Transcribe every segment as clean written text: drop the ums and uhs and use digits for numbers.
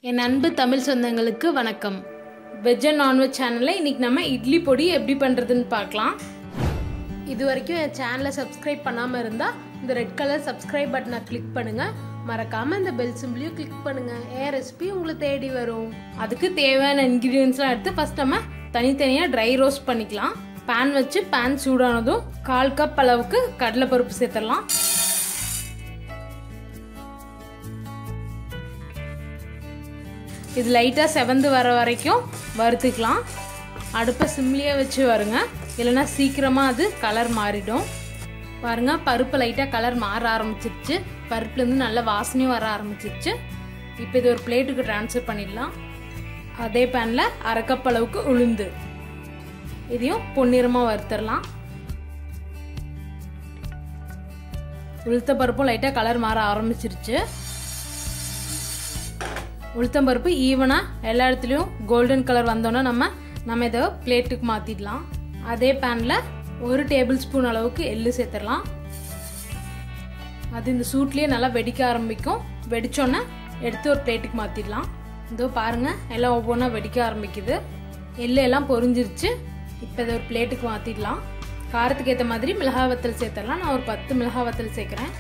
என் அன்பு தமிழ் சொந்தங்களுக்கு வணக்கம். வெஜ் அண்ட் நான்வெஜ் சேனலில் இன்றைக்கி நம்ம இட்லி பொடி எப்படி பண்ணுறதுன்னு பார்க்கலாம். இது வரைக்கும் என் சேனலை சப்ஸ்கிரைப் பண்ணாமல் இருந்தால் இந்த ரெட் கலர் சப்ஸ்கிரைப் பட்டனை கிளிக் பண்ணுங்கள். மறக்காமல் இந்த பெல் சிம்பிளையும் கிளிக் பண்ணுங்கள். என் ரெசிபி உங்களை தேடி வரும். அதுக்கு தேவையான இன்க்ரீடியன்ஸ்லாம் எடுத்து ஃபஸ்ட் நம்ம தனித்தனியாக ட்ரை ரோஸ்ட் பண்ணிக்கலாம். பேன் வச்சு பேன் சூடானதும் 1/4 கப் அளவுக்கு கடலைப்பருப்பு சேர்த்துடலாம். இது லைட்டாக செவந்து வர வரைக்கும் வறுத்துக்கலாம். அடுப்பை சிம்லியாக வச்சு வருங்க, இல்லைன்னா சீக்கிரமாக அது கலர் மாறிடும். பாருங்கள், பருப்பு லைட்டாக கலர் மாற ஆரம்பிச்சிருச்சு. பருப்புலேருந்து நல்ல வாசனையும் வர ஆரம்பிச்சிருச்சு. இப்போ இது ஒரு பிளேட்டுக்கு ட்ரான்ஸ்ஃபர் பண்ணிடலாம். அதே பேனில் 1/2 கப் அளவுக்கு உளுந்து, இதையும் பொன்னிறமாக வறுத்துடலாம். உளுத்த பருப்பும் லைட்டாக கலர் மாற ஆரம்பிச்சிருச்சு. உளுத்தம்பருப்பு ஈவனாக எல்லா இடத்துலையும் கோல்டன் கலர் வந்தோன்னா நம்ம இதை பிளேட்டுக்கு மாற்றிடலாம். அதே பேனில் 1 டேபிள் ஸ்பூன் அளவுக்கு எள்ளு சேர்த்துடலாம். அது இந்த சூட்லேயே நல்லா வெடிக்க ஆரம்பிக்கும். வெடித்தோன்னே எடுத்து ஒரு பிளேட்டுக்கு மாற்றிடலாம். இதோ பாருங்கள், எல்லாம் ஒவ்வொன்றா வெடிக்க ஆரம்பிக்குது. எள்ளு எல்லாம் பொரிஞ்சிருச்சு. இப்போ இதை ஒரு பிளேட்டுக்கு மாற்றிடலாம். காரத்துக்கு ஏற்ற மாதிரி மிளகாய் வத்தல் சேர்த்துடலாம். நான் ஒரு 10 மிளகாய் வத்தல் சேர்க்குறேன்.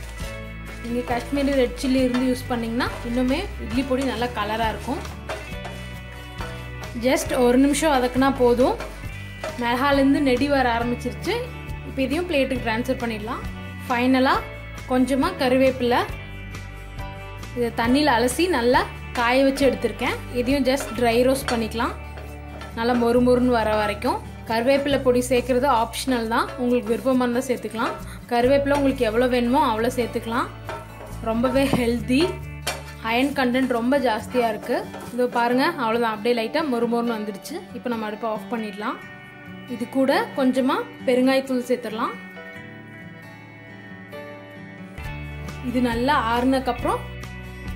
நீங்கள் காஷ்மீரி ரெட் சில்லி இருந்து யூஸ் பண்ணிங்கன்னா இன்னுமே இட்லி பொடி நல்லா கலராக இருக்கும். ஜஸ்ட் 1 நிமிஷம் வதக்குனா போதும். மிளகாலேருந்து நெடி வர ஆரம்பிச்சிருச்சு. இப்போ இதையும் பிளேட்டுக்கு ட்ரான்ஸ்ஃபர் பண்ணிடலாம். ஃபைனலாக கொஞ்சமாக கருவேப்பிலை, இதை தண்ணியில் அலசி நல்லா காய வச்சு எடுத்திருக்கேன். இதையும் ஜஸ்ட் ட்ரை ரோஸ்ட் பண்ணிக்கலாம், நல்லா மொறுமொறுன்னு வர வரைக்கும். கருவேப்பிலை பொடி சேர்க்குறது ஆப்ஷனல் தான், உங்களுக்கு விருப்பமாக இருந்தால் சேர்த்துக்கலாம். கருவேப்பிலை உங்களுக்கு எவ்வளோ வேணுமோ அவ்வளோ சேர்த்துக்கலாம். ரொம்பவே ஹெல்தி, அயன் கண்டென்ட் ரொம்ப ஜாஸ்தியாக இருக்குது. இதோ பாருங்கள், அவ்வளோதான், அப்படியே லைட்டாக மொறுமொறுன்னு வந்துடுச்சு. இப்போ நம்ம அடுப்பை ஆஃப் பண்ணிடலாம். இது கூட கொஞ்சமாக பெருங்காயத்தூள் சேர்த்துடலாம். இது நல்லா ஆறுனதுக்கப்புறம்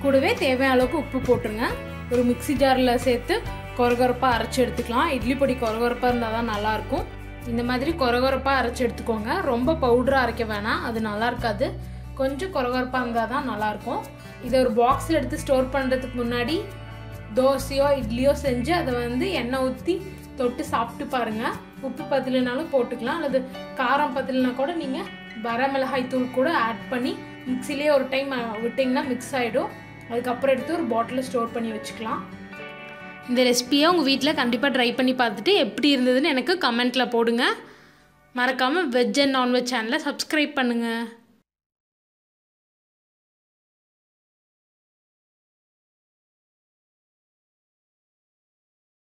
கூடவே தேவையான அளவுக்கு உப்பு போட்டுருங்க. ஒரு மிக்சி ஜாரில் சேர்த்து கொரகொரப்பாக அரைச்சி எடுத்துக்கலாம். இட்லி பொடி கொரகொரப்பாக இருந்தால் தான் நல்லாயிருக்கும். இந்த மாதிரி கொரகொரப்பாக அரைச்சி எடுத்துக்கோங்க. ரொம்ப பவுடராக அரைக்க வேணாம், அது நல்லா இருக்காது. கொஞ்சம் கொரகொரப்பாக இருந்தால் தான் நல்லாயிருக்கும். இதை ஒரு பாக்ஸில் எடுத்து ஸ்டோர் பண்ணுறதுக்கு முன்னாடி தோசையோ இட்லியோ செஞ்சு அதை எண்ணெய் ஊற்றி தொட்டு சாப்பிட்டு பாருங்கள். உப்பு பத்தலைனாலும் போட்டுக்கலாம், அல்லது காரம் பத்தலைனா கூட நீங்கள் வரமிளகாய் தூள் கூட ஆட் பண்ணி மிக்சிலே ஒரு டைம் விட்டிங்கன்னா மிக்ஸ் ஆகிடும். அதுக்கப்புறம் எடுத்து ஒரு பாட்டிலில் ஸ்டோர் பண்ணி வச்சுக்கலாம். இந்த ரெசிபியை உங்கள் வீட்டில் கண்டிப்பாக ட்ரை பண்ணி பார்த்துட்டு எப்படி இருந்ததுன்னு எனக்கு கமெண்ட்டில் போடுங்க. மறக்காமல் வெஜ் அண்ட் நான்வெஜ் சேனலை சப்ஸ்கிரைப் பண்ணுங்கள்.